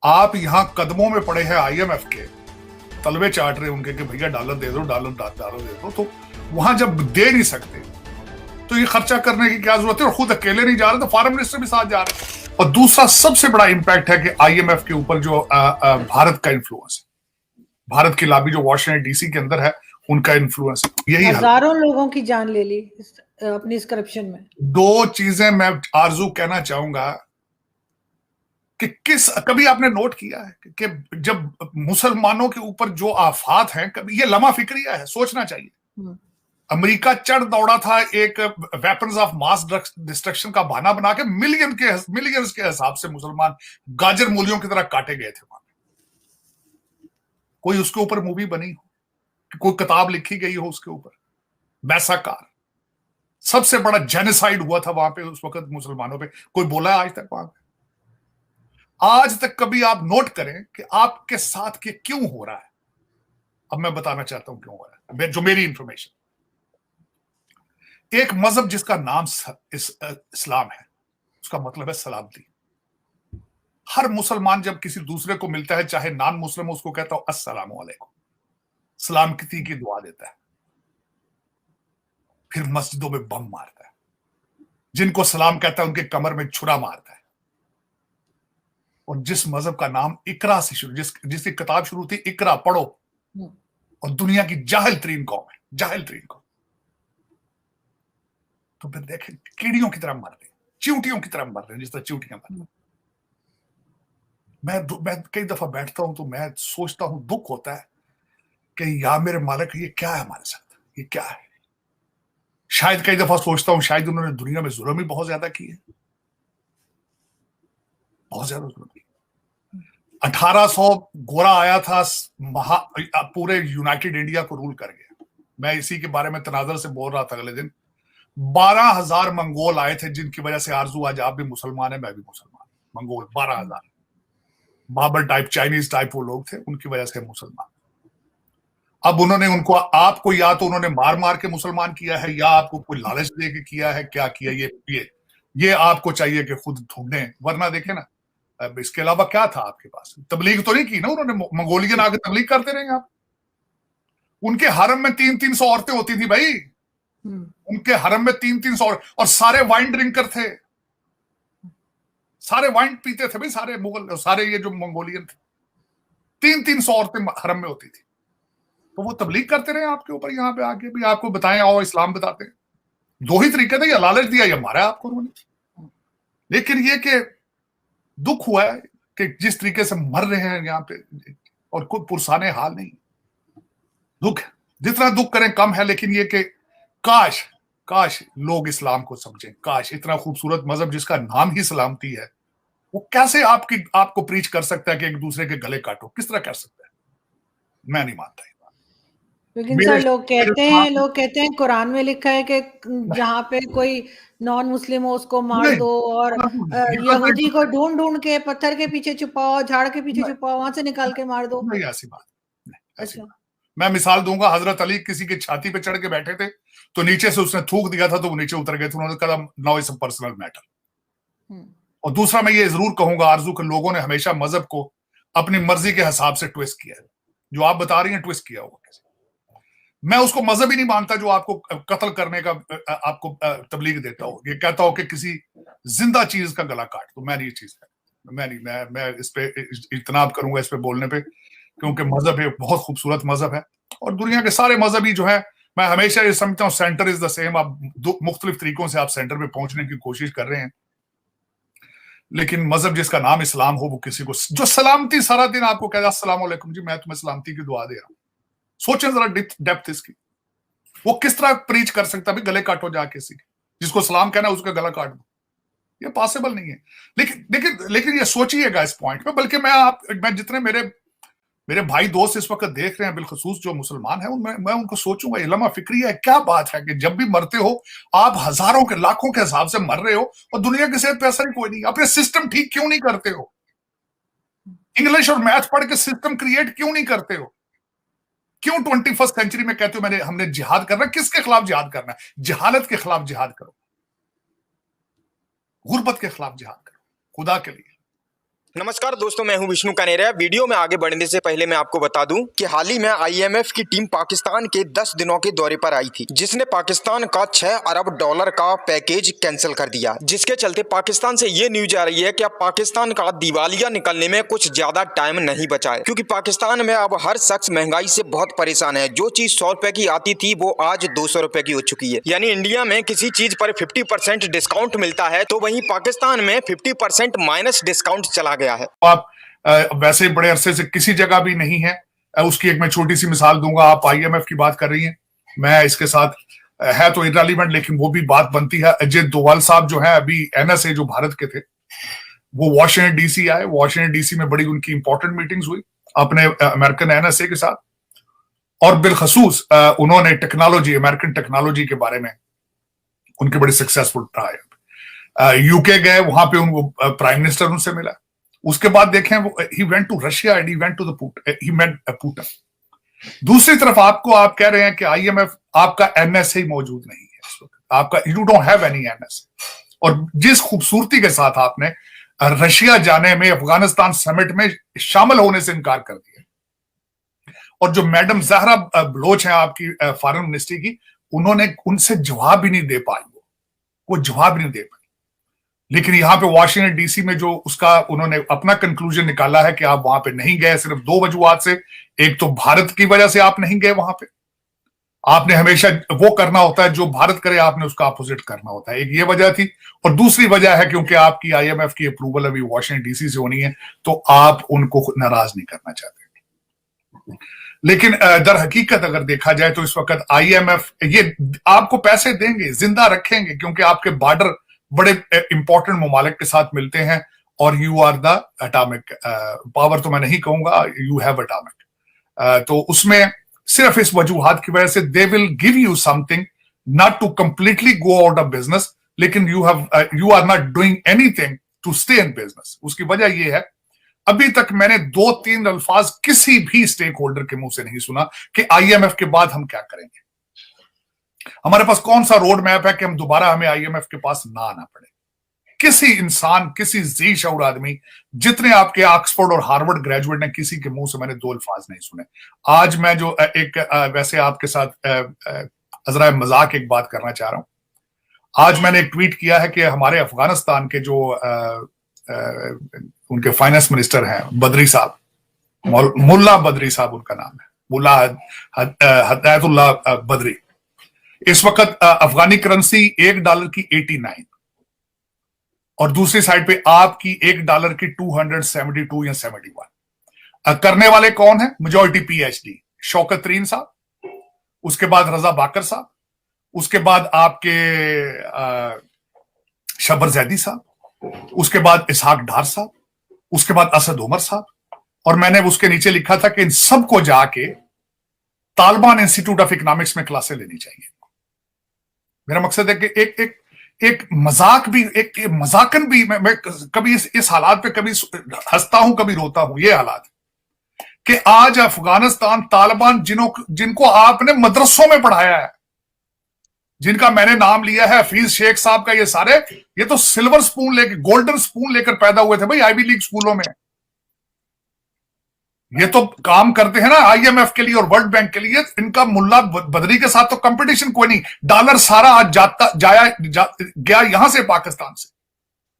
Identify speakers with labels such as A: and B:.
A: आप यहां कदमों में पड़े हैं आईएमएफ के, तलवे चाट रहे उनके कि भैया डॉलर दे दो, डॉलर दे दो, तो वहां जब दे नहीं सकते तो ये खर्चा करने की क्या जरूरत है? और खुद अकेले नहीं जा रहे तो फॉरेन मिनिस्टर भी साथ जा रहे हैं। और दूसरा सबसे बड़ा इंपैक्ट है कि आईएमएफ के ऊपर जो भारत का इन्फ्लुएंस है, भारत की लॉबी जो वॉशिंगटन डीसी के अंदर है, उनका इन्फ्लुएंस, यही
B: हजारों लोगों की जान ले ली अपनी इस करप्शन में।
A: दो चीजें मैं आरजू कहना चाहूंगा कि कभी आपने नोट किया है कि जब मुसलमानों के ऊपर जो आफात हैं, कभी ये लम्हा फिक्रिया है, सोचना चाहिए। अमेरिका चढ़ दौड़ा था एक वेपन्स ऑफ मास डिस्ट्रक्शन का बहाना बना के, मिलियंस के हिसाब से मुसलमान गाजर मूलियों की तरह काटे गए थे वहां। कोई उसके ऊपर मूवी बनी हो, कोई किताब लिखी गई हो उसके ऊपर? बैसाकार सबसे बड़ा जेनोसाइड हुआ था वहां पे उस वक्त मुसलमानों पे, कोई बोला है आज तक वहां पे? आज तक कभी आप नोट करें कि आपके साथ के क्यों हो रहा है? अब मैं बताना चाहता हूं क्यों हो रहा है, जो मेरी इंफॉर्मेशन। एक मजहब जिसका नाम इस्लाम है, उसका मतलब है सलामती। हर मुसलमान जब किसी दूसरे को मिलता है, चाहे नॉन मुस्लिम, उसको कहता हूं अस्सलामु अलैकुम, सलामती की दुआ देता है। फिर मस्जिदों में बम मारता है, जिनको सलाम कहता है उनके कमर में छुरा मारता है। और जिस मजहब का नाम इकरा से शुरू, जिसकी किताब शुरू थी इकरा, पढ़ो, और दुनिया की जाहिल तरीन कौम है, जाहिल तरीन कौम, तो फिर देखें कीड़ियों की तरह मर रहे, चींटियों की तरह मर रहे, जिस तरह चींटियां मर रही। मैं कई दफा बैठता हूं तो मैं सोचता हूं, दुख होता है कि या मेरे मालिक ये क्या है हमारे साथ, ये क्या है? शायद कई दफा सोचता हूं शायद उन्होंने दुनिया में जुल्म ही बहुत ज्यादा किए, बहुत ज्यादा जुल्म किए। 1800 गोरा आया था, पूरे यूनाइटेड इंडिया को रूल कर गया। मैं इसी के बारे में तनाजर से बोल रहा था अगले दिन। 12,000 मंगोल आए थे, जिनकी वजह से आरजू आज आप भी मुसलमान है, मैं भी मुसलमान। Mongol 12,000, Babur type, Chinese type वो लोग थे, उनकी वजह से मुसलमान। अब उन्होंने उनको, आपको या तो उन्होंने मार मार के मुसलमान किया है, या आपको कोई लालच दे के किया है, क्या किया ये आपको चाहिए कि खुद ढूंढें, वरना देखें ना। अब इसके अलावा क्या था आपके पास? तबलीग तो नहीं की ना उन्होंने, मंगोलियन आगे तबलीग करते रहेंगे आप। उनके हरम में 300-300 औरतें होती थी भाई, उनके हरम में 300-300 और सारे वाइन ड्रिंकर थे, सारे वाइन पीते थे भाई, सारे मुगल, सारे ये जो मंगोलियन थे। 300-300 औरतें हरम में होती थी, तो वो तबलीग करते रहे आपके ऊपर, यहाँ पे आके भी आपको बताएं, और इस्लाम बताते हैं। दो ही तरीके थे, या लालच दिया या मारा आपको उन्होंने। लेकिन ये कि दुख हुआ है कि जिस तरीके से मर रहे हैं यहाँ पे, और कोई पुरसाने हाल नहीं। दुख, जितना दुख करें कम है, लेकिन ये कि काश काश लोग इस्लाम को समझें। काश इतना खूबसूरत मजहब जिसका नाम ही सलामती है, वो कैसे आपको प्रीच कर सकता है कि एक दूसरे के गले काटो? किस तरह कर सकता है? मैं नहीं मानता।
B: लेकिन सर लोग कहते हैं कुरान में लिखा है कि जहाँ पे कोई नॉन मुस्लिम हो उसको मार दो, और यहूदी को ढूंढ ढूंढ के पत्थर के पीछे छुपाओ, झाड़ के पीछे छुपाओ, वहां से निकाल के मार दो।
A: नहीं, ऐसी बात नहीं, ऐसी बात। मैं मिसाल दूंगा, हजरत अली किसी की छाती पे चढ़ के बैठे थे, तो नीचे से उसने थूक दिया था, तो वो नीचे उतर गए थे। उन्होंने कहा now it's a personal matter. और दूसरा मैं ये जरूर कहूंगा आरजू के लोगों ने हमेशा मजहब को अपनी मर्जी के हिसाब से ट्विस्ट किया है। जो आप बता रही हैं ट्विस्ट किया होगा, मैं उसको मजहब ही नहीं मानता जो आपको कत्ल करने का आपको तबलीग देता हो। ये कहता हो कि किसी जिंदा चीज का गला काट दो, मैं नहीं, ये चीज मैं इस पे इज्तनाब करूंगा, इस पे बोलने पे, क्योंकि मजहब एक बहुत खूबसूरत मजहब है। और दुनिया के सारे मजहबी जो है, मैं हमेशा ये समझता हूँ सेंटर इज द सेम। आप मुख्तलिफ तरीकों से आप सेंटर पे पहुंचने की कोशिश कर रहे हैं, लेकिन मजहब जिसका नाम इस्लाम हो, वो किसी को जो सलामती सारा दिन आपको कहता है अस्सलाम वालेकुम जी, मैं तुम्हें सलामती की दुआ दे रहा हूं। सोचें जरा डेप्थ इसकी। वो किस तरह प्रीच कर सकता है? गले काटो जाके किसी, जिसको सलाम कहना है उसका गला काट दो, ये पॉसिबल नहीं है। लेकिन ये सोचिएगा इस पॉइंट पे। बल्कि मैं जितने मेरे भाई दोस्त इस वक्त देख रहे हैं, बिलखसूस जो मुसलमान हैं, मैं उनको सोचूंगा, ये लम्हा फिक्री है, क्या बात है कि जब भी मरते हो आप हजारों के लाखों के हिसाब से मर रहे हो, और दुनिया की सेहत पे असर ही कोई नहीं। अपने सिस्टम ठीक क्यों नहीं करते हो? इंग्लिश और मैथ पढ़ के सिस्टम क्रिएट क्यों नहीं करते हो? क्यों 21st सेंचुरी में कहते हो हमने जिहाद करना? किसके खिलाफ जिहाद करना है? जहालत के खिलाफ जिहाद करो, गुर्बत के खिलाफ जिहाद करो, खुदा के लिए।
C: नमस्कार दोस्तों, मैं हूं विष्णु कनेरिया। वीडियो में आगे बढ़ने से पहले मैं आपको बता दूं कि हाल ही में आईएमएफ की टीम पाकिस्तान के 10 दिनों के दौरे पर आई थी, जिसने पाकिस्तान का 6 अरब डॉलर का पैकेज कैंसिल कर दिया, जिसके चलते पाकिस्तान से ये न्यूज आ रही है कि अब पाकिस्तान का दिवालिया निकलने में कुछ ज्यादा टाइम नहीं बचा है, क्योंकि पाकिस्तान में अब हर शख्स महंगाई से बहुत परेशान है। जो चीज 100 रुपए की आती थी वो आज 200 रुपए की हो चुकी है। यानी इंडिया में किसी चीज पर 50% डिस्काउंट मिलता है तो वहीं पाकिस्तान में 50% माइनस डिस्काउंट चला गया है।
A: आप वैसे बड़े अरसे से किसी जगह भी नहीं है, उसकी एक मैं छोटी सी मिसाल दूंगा। आप आईएमएफ की बात कर रही हैं, मैं इसके साथ है तो इररिलेवेंट, लेकिन वो भी बात बनती है। अजय डोवाल साहब जो है अभी एनएसए जो भारत के थे, वो वॉशिंगटन डीसी आए। वॉशिंगटन डीसी में बड़ी उनकी इंपॉर्टेंट मीटिंग्स हुई अपने अमेरिकन एनएसए के साथ, और बिलखसूस उन्होंने टेक्नोलॉजी, अमेरिकन टेक्नोलॉजी के बारे में उनके बड़े सक्सेसफुल रहा है। यूके गए, वहां पे उनको प्राइम मिनिस्टर उनसे मिला। उसके बाद देखें वो he went to Russia and he went to the he met Putin. दूसरी तरफ आप कह रहे हैं कि आईएमएफ आपका एनएसए मौजूद नहीं है इस वक्त, आपका you don't have any NSA. और जिस खूबसूरती के साथ आपने रशिया जाने में, अफगानिस्तान समिट में शामिल होने से इनकार कर दिया, और जो मैडम जहरा बलोच है आपकी फॉरेन मिनिस्ट्री की, उन्होंने उनसे जवाब भी नहीं दे पाई, वो जवाब नहीं दे पाई। लेकिन यहां पे वॉशिंगटन डीसी में जो उसका उन्होंने अपना कंक्लूजन निकाला है कि आप वहां पे नहीं गए सिर्फ 2 वजूहात से। एक तो भारत की वजह से आप नहीं गए वहां पे, आपने हमेशा वो करना होता है जो भारत करे, आपने उसका अपोजिट करना होता है, एक ये वजह थी। और दूसरी वजह है क्योंकि आपकी आईएमएफ की अप्रूवल अभी वॉशिंगटन डीसी से होनी है, तो आप उनको नाराज नहीं करना चाहते। लेकिन दर हकीकत अगर देखा जाए तो इस वक्त आईएमएफ ये आपको पैसे देंगे, जिंदा रखेंगे, क्योंकि आपके बॉर्डर बड़े इंपॉर्टेंट ममालिक के साथ मिलते हैं, और you are the atomic power, तो मैं नहीं कहूंगा, यू हैव एटॉमिक। तो उसमें सिर्फ इस वजूहात की वजह से they will give you something, not to completely go out of business, लेकिन you are not doing anything to stay in business. उसकी वजह यह है, अभी तक मैंने 2-3 अल्फाज किसी भी स्टेक होल्डर के मुंह से नहीं सुना कि आईएमएफ के बाद हम क्या करेंगे, हमारे पास कौन सा रोड मैप है कि हम दोबारा हमें आईएमएफ के पास ना आना पड़े। किसी इंसान, किसी जी शऊर आदमी, जितने आपके ऑक्सफोर्ड और हार्वर्ड ग्रेजुएट ने, किसी के मुंह से मैंने 2 अल्फाज नहीं सुने। आज मैं जो एक वैसे आपके साथ अजरा मजाक एक बात करना चाह रहा हूं। आज मैंने एक ट्वीट किया है कि हमारे अफगानिस्तान के जो उनके फाइनेंस मिनिस्टर हैं, बदरी साहब, मुल्ला बदरी साहब उनका नाम है, मुल्ला हदायतुल्लाह बदरी, इस वक्त अफगानी करेंसी $1 की 89, और दूसरी साइड पे आपकी $1 की 272 या 71। करने वाले कौन है? मेजॉरिटी पीएचडी, शौकत तरीन साहब, उसके बाद रजा बाकर साहब, उसके बाद आपके शबर जैदी साहब, उसके बाद इसहाक डार साहब, उसके बाद असद उमर साहब। और मैंने उसके नीचे लिखा था कि इन सबको जाके तालिबान इंस्टीट्यूट ऑफ इकोनॉमिक्स में क्लासें लेनी चाहिए। मेरा मकसद है कि एक मजाक भी, एक मजाकन भी, मैं कभी इस हालात पे कभी हंसता हूं, कभी रोता हूं। ये हालात कि आज अफगानिस्तान तालिबान, जिनको आपने मदरसों में पढ़ाया है, जिनका मैंने नाम लिया है, हफीज शेख साहब का, ये सारे, ये तो सिल्वर स्पून लेकर, गोल्डन स्पून लेकर पैदा हुए थे भाई आईवी लीग स्कूलों में। ये तो काम करते हैं ना आईएमएफ के लिए और वर्ल्ड बैंक के लिए। इनका मुल्ला बदरी के साथ तो कंपटीशन कोई नहीं। डॉलर सारा आज गया यहां से, पाकिस्तान से।